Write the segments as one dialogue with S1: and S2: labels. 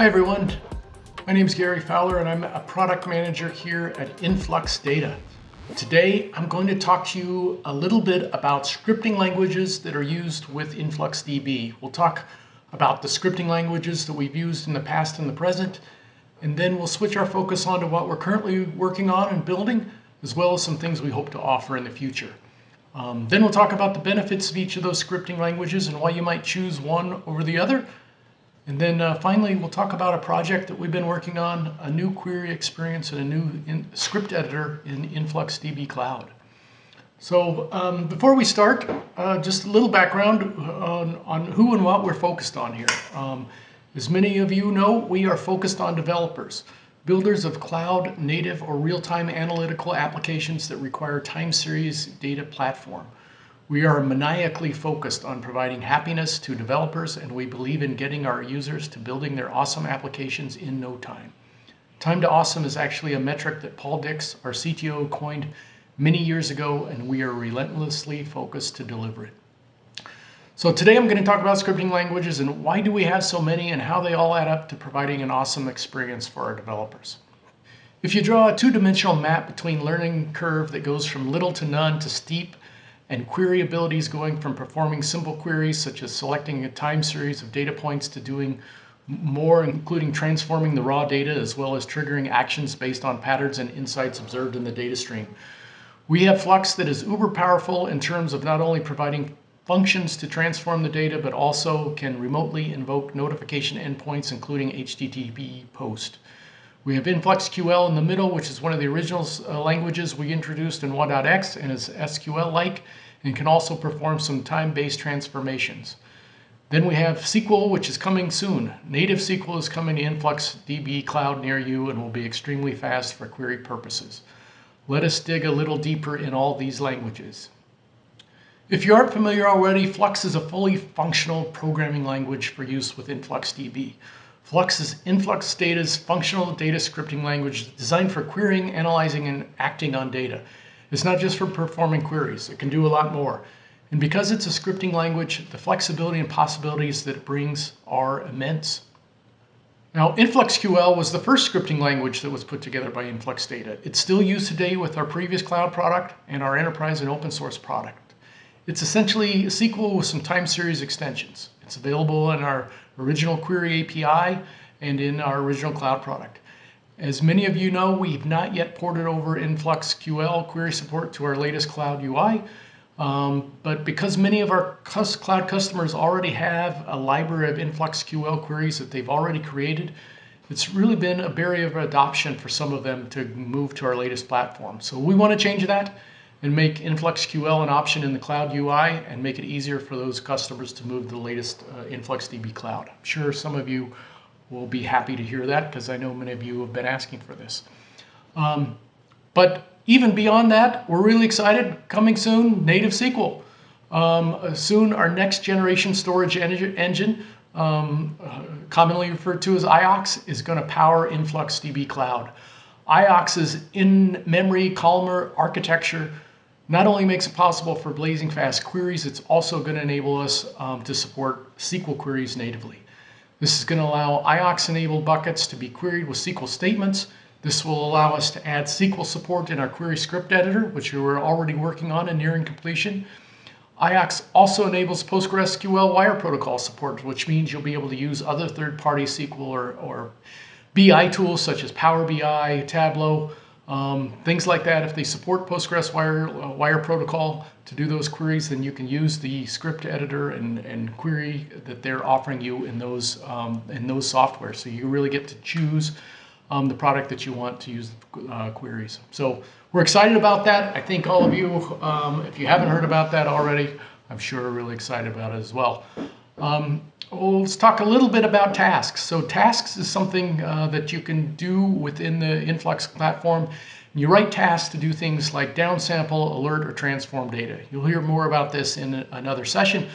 S1: Hi everyone, my name is Gary Fowler and I'm a product manager here at InfluxData. Today I'm going to talk to you a little bit about scripting languages that are used with InfluxDB. We'll talk about the scripting languages that we've used in the past and the present, and then we'll switch our focus on to what we're currently working on and building, as well as some things we hope to offer in the future. Then we'll talk about the benefits of each of those scripting languages and why you might choose one over the other. And then finally, we'll talk about a project that we've been working on, a new query experience and a new script editor in InfluxDB Cloud. So before we start, just a little background on who and what we're focused on here. As many of you know, we are focused on developers, builders of cloud, native, or real-time analytical applications that require time series data platform. We are maniacally focused on providing happiness to developers, and we believe in getting our users to building their awesome applications in no time. Time to awesome is actually a metric that Paul Dix, our CTO, coined many years ago, and we are relentlessly focused to deliver it. So today I'm going to talk about scripting languages and why do we have so many and how they all add up to providing an awesome experience for our developers. If you draw a two-dimensional map between learning curve that goes from little to none to steep, and query abilities going from performing simple queries such as selecting a time series of data points to doing more, including transforming the raw data as well as triggering actions based on patterns and insights observed in the data stream. We have Flux that is uber powerful in terms of not only providing functions to transform the data, but also can remotely invoke notification endpoints, including HTTP post. We have InfluxQL in the middle, which is one of the original languages we introduced in 1.x and is SQL-like and can also perform some time-based transformations. Then we have SQL, which is coming soon. Native SQL is coming to InfluxDB Cloud near you and will be extremely fast for query purposes. Let us dig a little deeper in all these languages. If you aren't familiar already, Flux is a fully functional programming language for use with InfluxDB. Flux is InfluxData's functional data scripting language designed for querying, analyzing, and acting on data. It's not just for performing queries. It can do a lot more. And because it's a scripting language, the flexibility and possibilities that it brings are immense. Now, InfluxQL was the first scripting language that was put together by InfluxData. It's still used today with our previous cloud product and our enterprise and open source product. It's essentially a SQL with some time series extensions. It's available in our original query API and in our original cloud product. As many of you know, we've not yet ported over InfluxQL query support to our latest cloud UI, but because many of our cloud customers already have a library of InfluxQL queries that they've already created, it's really been a barrier of adoption for some of them to move to our latest platform. So we want to change that and make InfluxQL an option in the cloud UI and make it easier for those customers to move to the latest InfluxDB cloud. I'm sure some of you will be happy to hear that because I know many of you have been asking for this. But even beyond that, we're really excited. Coming soon, native SQL. Soon, our next generation storage engine, commonly referred to as IOX, is going to power InfluxDB Cloud. IOX's in-memory columnar architecture not only makes it possible for blazing fast queries, it's also going to enable us to support SQL queries natively. This is going to allow IOX-enabled buckets to be queried with SQL statements. This will allow us to add SQL support in our query script editor, which we were already working on and nearing completion. IOX also enables PostgreSQL wire protocol support, which means you'll be able to use other third-party SQL or BI tools such as Power BI, Tableau, things like that. If they support Postgres wire protocol to do those queries, then you can use the script editor and query that they're offering you in those software. So you really get to choose the product that you want to use queries. So we're excited about that. I think all of you, if you haven't heard about that already, I'm sure are really excited about it as well. Let's talk a little bit about tasks. So tasks is something that you can do within the Influx platform. You write tasks to do things like downsample, alert, or transform data. You'll hear more about this in another session.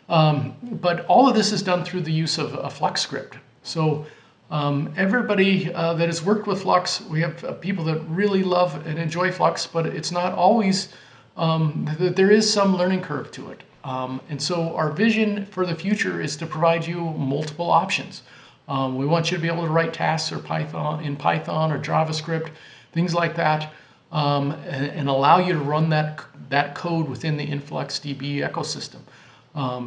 S1: But all of this is done through the use of a Flux script. So everybody that has worked with Flux, we have people that really love and enjoy Flux, but it's not always, there is some learning curve to it. And so our vision for the future is to provide you multiple options. We want you to be able to write tasks in Python or JavaScript, things like that, and allow you to run that code within the InfluxDB ecosystem,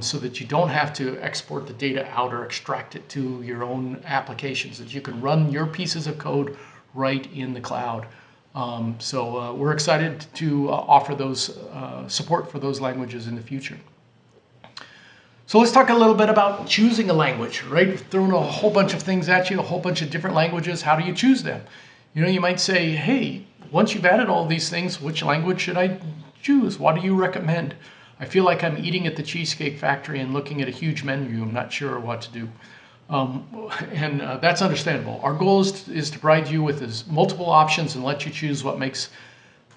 S1: so that you don't have to export the data out or extract it to your own applications, that you can run your pieces of code right in the cloud. So we're excited to offer those support for those languages in the future. So let's talk a little bit about choosing a language, right? We've thrown a whole bunch of things at you, a whole bunch of different languages. How do you choose them? You might say, hey, once you've added all these things, which language should I choose? What do you recommend? I feel like I'm eating at the Cheesecake Factory and looking at a huge menu. I'm not sure what to do. And that's understandable. Our goal is to provide you with as multiple options and let you choose what makes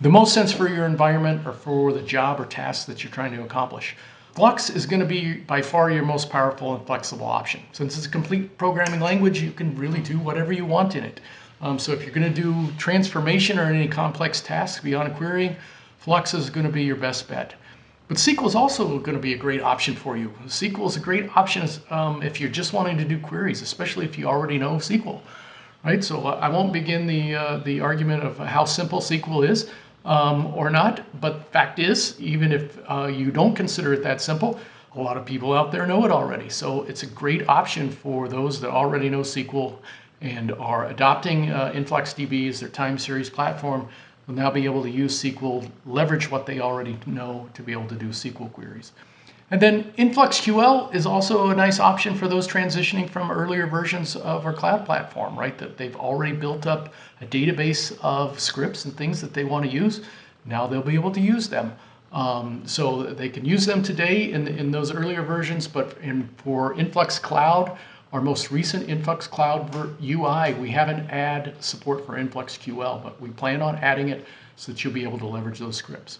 S1: the most sense for your environment or for the job or task that you're trying to accomplish. Flux is going to be by far your most powerful and flexible option. Since it's a complete programming language, you can really do whatever you want in it. So if you're going to do transformation or any complex tasks beyond querying, Flux is going to be your best bet. But SQL is also going to be a great option for you. SQL is a great option if you're just wanting to do queries, especially if you already know SQL. Right? So I won't begin the argument of how simple SQL is or not, but fact is, even if you don't consider it that simple, a lot of people out there know it already. So it's a great option for those that already know SQL and are adopting InfluxDB as their time series platform. Will now be able to use SQL, leverage what they already know to be able to do SQL queries. And then InfluxQL is also a nice option for those transitioning from earlier versions of our cloud platform, right? That they've already built up a database of scripts and things that they want to use. Now they'll be able to use them. So they can use them today in those earlier versions, but for Influx Cloud, our most recent Influx Cloud UI, we haven't added support for InfluxQL, but we plan on adding it so that you'll be able to leverage those scripts.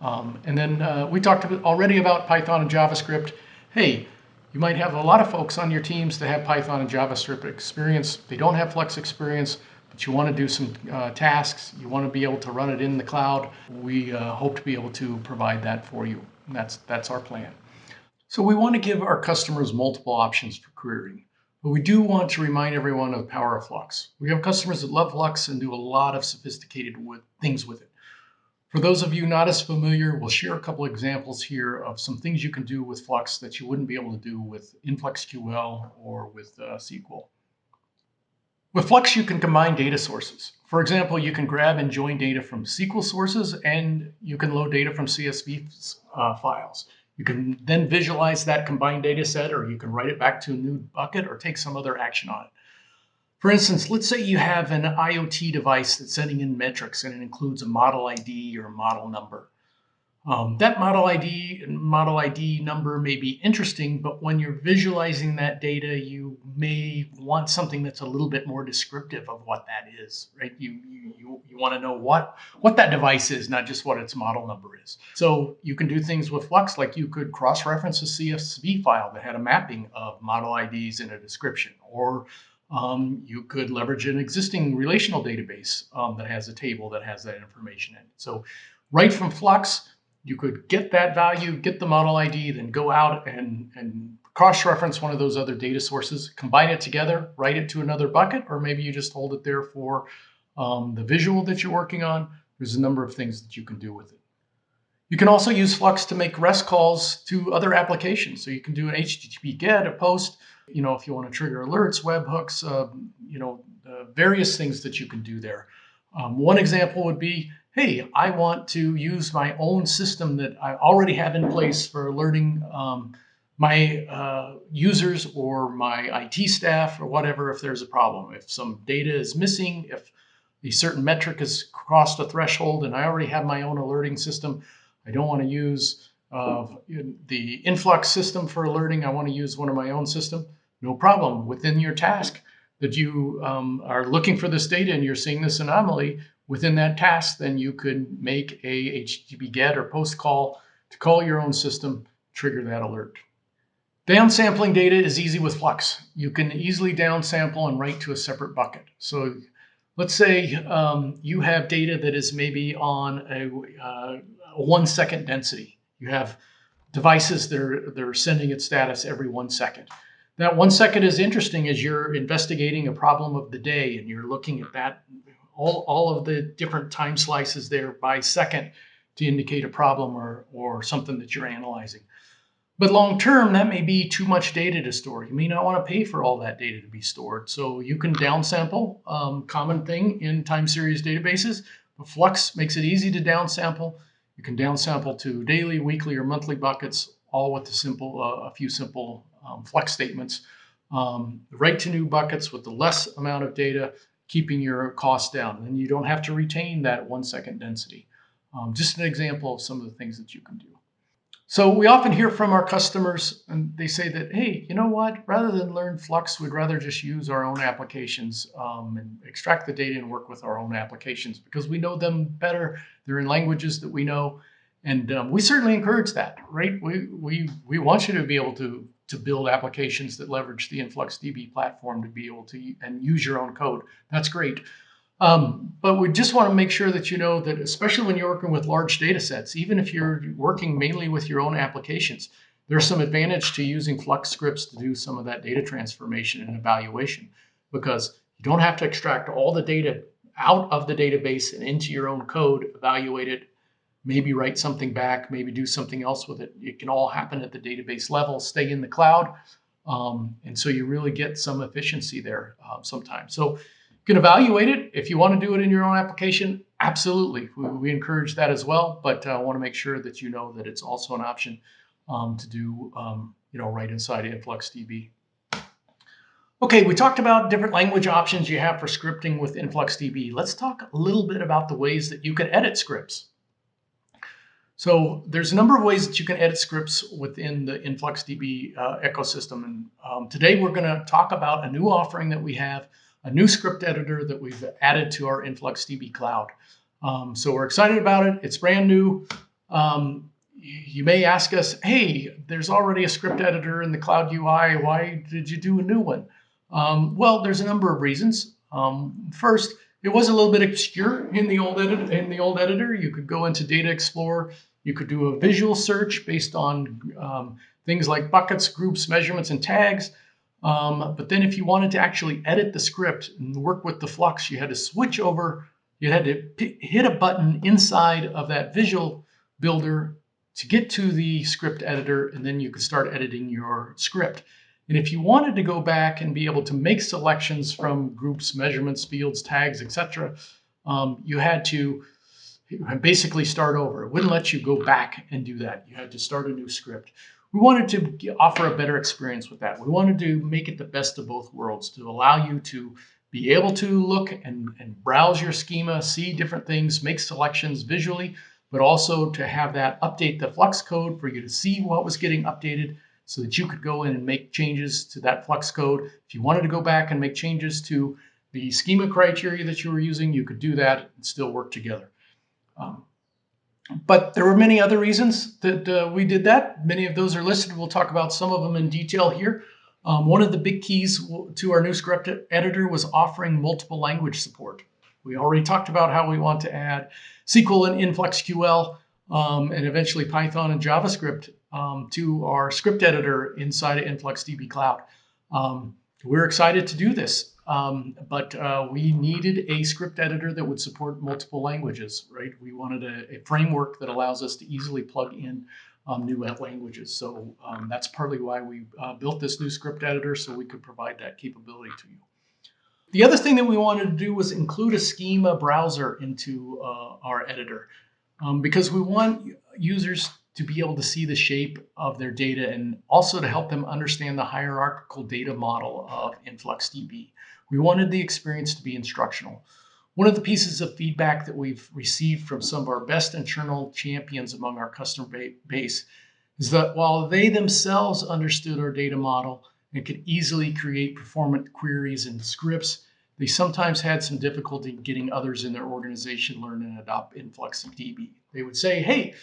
S1: And then we talked already about Python and JavaScript. Hey, you might have a lot of folks on your teams that have Python and JavaScript experience. They don't have Flux experience, but you want to do some tasks. You want to be able to run it in the cloud. We hope to be able to provide that for you. And that's our plan. So we want to give our customers multiple options for querying. But we do want to remind everyone of the power of Flux. We have customers that love Flux and do a lot of sophisticated things with it. For those of you not as familiar, we'll share a couple examples here of some things you can do with Flux that you wouldn't be able to do with InfluxQL or with SQL. With Flux, you can combine data sources. For example, you can grab and join data from SQL sources, and you can load data from CSV files. You can then visualize that combined data set, or you can write it back to a new bucket or take some other action on it. For instance, let's say you have an IoT device that's sending in metrics and it includes a model ID or a model number. That model ID number may be interesting, but when you're visualizing that data, you may want something that's a little bit more descriptive of what that is, right? You want to know what that device is, not just what its model number is. So you can do things with Flux, like you could cross-reference a CSV file that had a mapping of model IDs in a description, or you could leverage an existing relational database that has a table that has that information in it. So right from Flux, you could get that value, get the model ID, then go out and cross-reference one of those other data sources, combine it together, write it to another bucket, or maybe you just hold it there for the visual that you're working on. There's a number of things that you can do with it. You can also use Flux to make REST calls to other applications. So you can do an HTTP GET, a POST, if you want to trigger alerts, webhooks, various things that you can do there. One example would be, hey, I want to use my own system that I already have in place for alerting my users or my IT staff or whatever if there's a problem. If some data is missing, if a certain metric has crossed a threshold and I already have my own alerting system, I don't want to use the Influx system for alerting. I want to use one of my own system. No problem. Within your task that you are looking for this data and you're seeing this anomaly, within that task, then you could make a HTTP GET or POST call to call your own system, trigger that alert. Downsampling data is easy with Flux. You can easily downsample and write to a separate bucket. So let's say you have data that is maybe on a 1 second density. You have devices that are sending its status every 1 second. That 1 second is interesting as you're investigating a problem of the day and you're looking at that, all of the different time slices there by second to indicate a problem or something that you're analyzing. But long term, that may be too much data to store. You may not want to pay for all that data to be stored. So you can downsample, common thing in time series databases. But Flux makes it easy to downsample. You can downsample to daily, weekly, or monthly buckets, all with a few simple Flux statements. Right to new buckets with the less amount of data, keeping your costs down. And you don't have to retain that 1 second density. Just an example of some of the things that you can do. So we often hear from our customers and they say that, hey, you know what, rather than learn Flux, we'd rather just use our own applications and extract the data and work with our own applications because we know them better. They're in languages that we know. And we certainly encourage that, right? We want you to be able to build applications that leverage the InfluxDB platform to be able to and use your own code. That's great. But we just want to make sure that you know that, especially when you're working with large data sets, even if you're working mainly with your own applications, there's some advantage to using Flux scripts to do some of that data transformation and evaluation, because you don't have to extract all the data out of the database and into your own code, evaluate it, maybe write something back, maybe do something else with it. It can all happen at the database level, stay in the cloud. And so you really get some efficiency there sometimes. So you can evaluate it. If you want to do it in your own application, absolutely. We encourage that as well, but I want to make sure that you know that it's also an option to do right inside InfluxDB. Okay, we talked about different language options you have for scripting with InfluxDB. Let's talk a little bit about the ways that you can edit scripts. So there's a number of ways that you can edit scripts within the InfluxDB ecosystem. And today we're going to talk about a new offering that we have, a new script editor that we've added to our InfluxDB cloud. So we're excited about it. It's brand new. You may ask us, hey, there's already a script editor in the cloud UI. Why did you do a new one? Well, there's a number of reasons. First, it was a little bit obscure in the old editor. You could go into Data Explorer. You could do a visual search based on things like buckets, groups, measurements, and tags. But then if you wanted to actually edit the script and work with the Flux, you had to switch over. You had to hit a button inside of that visual builder to get to the script editor, and then you could start editing your script. And if you wanted to go back and be able to make selections from groups, measurements, fields, tags, etc., you had to basically start over. It wouldn't let you go back and do that. You had to start a new script. We wanted to offer a better experience with that. We wanted to make it the best of both worlds, to allow you to be able to look and browse your schema, see different things, make selections visually, but also to have that update the Flux code for you to see what was getting updated so that you could go in and make changes to that Flux code. If you wanted to go back and make changes to the schema criteria that you were using, you could do that and still work together. But there were many other reasons that we did that. Many of those are listed. We'll talk about some of them in detail here. One of the big keys to our new script editor was offering multiple language support. We already talked about how we want to add SQL and InfluxQL and eventually Python and JavaScript to our script editor inside of InfluxDB Cloud. We're excited to do this. But we needed a script editor that would support multiple languages, right? We wanted a framework that allows us to easily plug in new languages. So that's partly why we built this new script editor, so we could provide that capability to you. The other thing that we wanted to do was include a schema browser into our editor because we want users to be able to see the shape of their data and also to help them understand the hierarchical data model of InfluxDB. We wanted the experience to be instructional. One of the pieces of feedback that we've received from some of our best internal champions among our customer base is that while they themselves understood our data model and could easily create performant queries and scripts, they sometimes had some difficulty getting others in their organization learn and adopt InfluxDB. They would say, hey,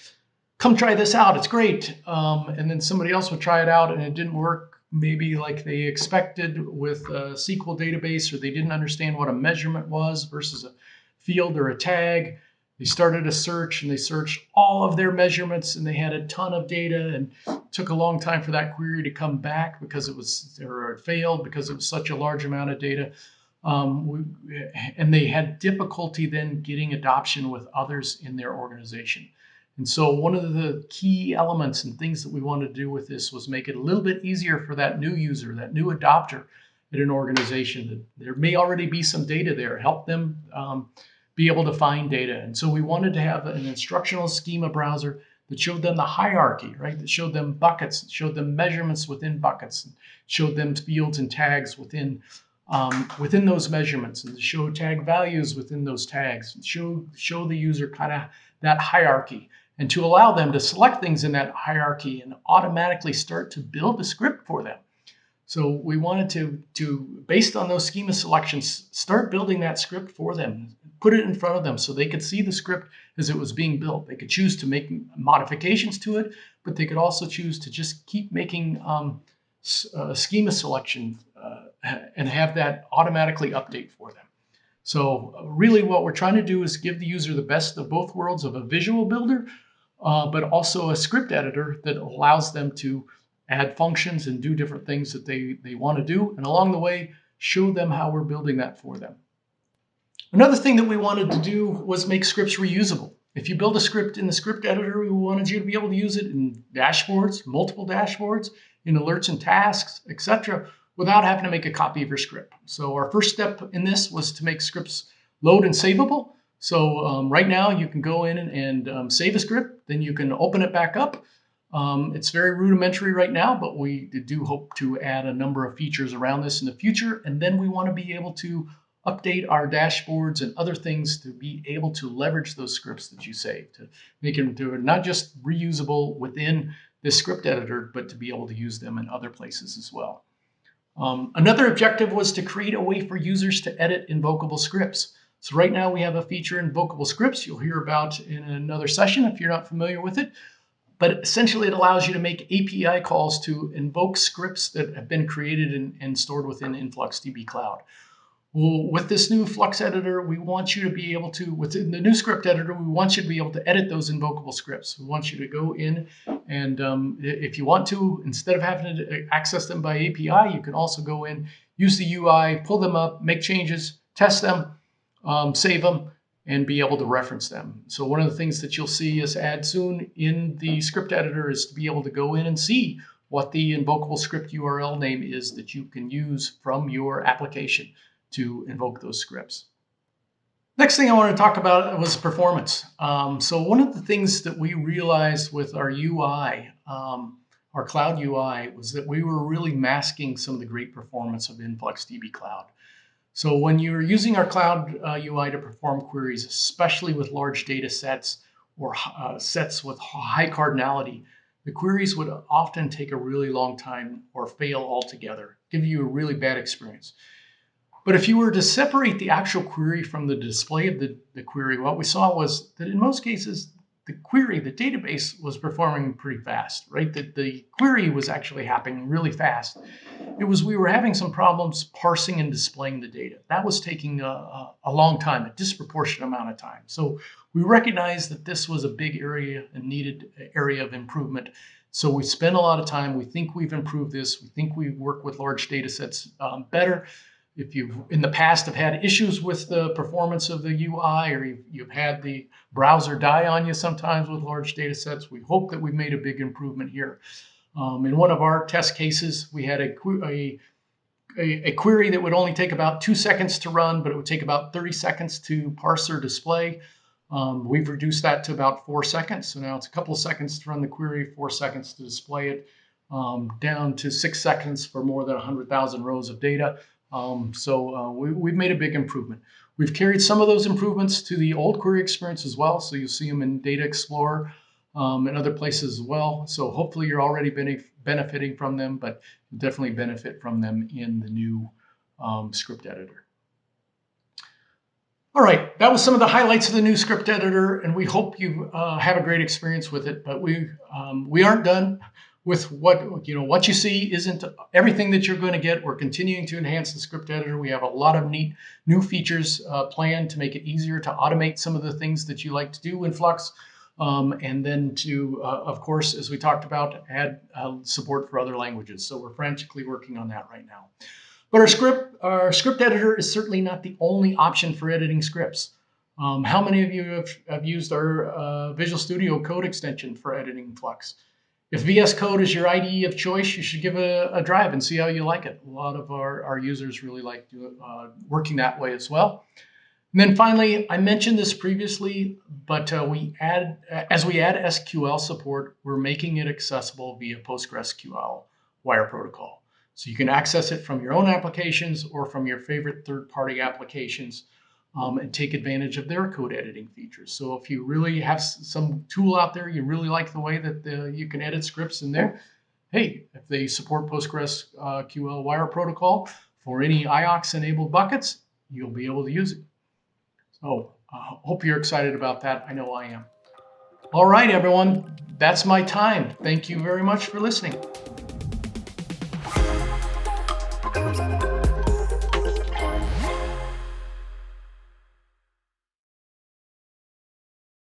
S1: come try this out, it's great. And then somebody else would try it out and it didn't work maybe like they expected with a SQL database, or they didn't understand what a measurement was versus a field or a tag. They started a search and they searched all of their measurements and they had a ton of data, and it took a long time for that query to come back because it failed because it was such a large amount of data. And they had difficulty then getting adoption with others in their organization. And so one of the key elements and things that we wanted to do with this was make it a little bit easier for that new user, that new adopter at an organization. There may already be some data there, help them be able to find data. And so we wanted to have an instructional schema browser that showed them the hierarchy, right? That showed them buckets, that showed them measurements within buckets, and showed them fields and tags within those measurements, and show tag values within those tags, and show the user kind of that hierarchy, and to allow them to select things in that hierarchy and automatically start to build a script for them. So we wanted to based on those schema selections, start building that script for them, put it in front of them so they could see the script as it was being built. They could choose to make modifications to it, but they could also choose to just keep making schema selection and have that automatically update for them. So really what we're trying to do is give the user the best of both worlds of a visual builder, but also a script editor that allows them to add functions and do different things that they want to do, and along the way, show them how we're building that for them. Another thing that we wanted to do was make scripts reusable. If you build a script in the script editor, we wanted you to be able to use it in dashboards, multiple dashboards, in alerts and tasks, etc., without having to make a copy of your script. So our first step in this was to make scripts load and savable. So right now you can go in and save a script, then you can open it back up. It's very rudimentary right now, but we do hope to add a number of features around this in the future. And then we want to be able to update our dashboards and other things to be able to leverage those scripts that you save, to make them not just reusable within this script editor, but to be able to use them in other places as well. Another objective was to create a way for users to edit invocable scripts. So right now we have a feature in invocable scripts you'll hear about in another session if you're not familiar with it. But essentially it allows you to make API calls to invoke scripts that have been created and stored within InfluxDB Cloud. Well, with this new Flux editor, we want you to be able to, within the new script editor, we want you to be able to edit those invocable scripts. We want you to go in and if you want to, instead of having to access them by API, you can also go in, use the UI, pull them up, make changes, test them, save them, and be able to reference them. So one of the things that you'll see us add soon in the script editor is to be able to go in and see what the invocable script URL name is that you can use from your application to invoke those scripts. Next thing I want to talk about was performance. So one of the things that we realized with our UI, our cloud UI, was that we were really masking some of the great performance of InfluxDB Cloud. So when you're using our cloud UI to perform queries, especially with large data sets or sets with high cardinality, the queries would often take a really long time or fail altogether, give you a really bad experience. But if you were to separate the actual query from the display of the query, what we saw was that in most cases, the query, the database was performing pretty fast, right? The query was actually happening really fast. It was we were having some problems parsing and displaying the data. That was taking a long time, a disproportionate amount of time. So we recognized that this was a big area and needed area of improvement. So we spent a lot of time. We think we've improved this. We think we work with large data sets better. If you've in the past have had issues with the performance of the UI, or you've had the browser die on you sometimes with large data sets, we hope that we've made a big improvement here. In one of our test cases, we had a query that would only take about 2 seconds to run, but it would take about 30 seconds to parse or display. We've reduced that to about 4 seconds. So now it's a couple of seconds to run the query, 4 seconds to display it, down to 6 seconds for more than 100,000 rows of data. We've made a big improvement. We've carried some of those improvements to the old query experience as well. So you'll see them in Data Explorer and other places as well. So hopefully you're already benefiting from them, but you'll definitely benefit from them in the new script editor. All right, that was some of the highlights of the new script editor, and we hope you have a great experience with it. But we aren't done. with what you see isn't everything that you're going to get. We're continuing to enhance the script editor. We have a lot of neat new features planned to make it easier to automate some of the things that you like to do in Flux. And then to, of course, as we talked about, add support for other languages. So we're frantically working on that right now. But our script editor is certainly not the only option for editing scripts. How many of you have used our Visual Studio Code extension for editing Flux? If VS Code is your IDE of choice, you should give it a drive and see how you like it. A lot of our users really like working that way as well. And then finally, I mentioned this previously, but as we add SQL support, we're making it accessible via PostgreSQL wire protocol. So you can access it from your own applications or from your favorite third-party applications and take advantage of their code editing features. So if you really have some tool out there, you really like the way that you can edit scripts in there, hey, if they support PostgreSQL wire protocol for any IOX-enabled buckets, you'll be able to use it. So hope you're excited about that. I know I am. All right, everyone, that's my time. Thank you very much for listening.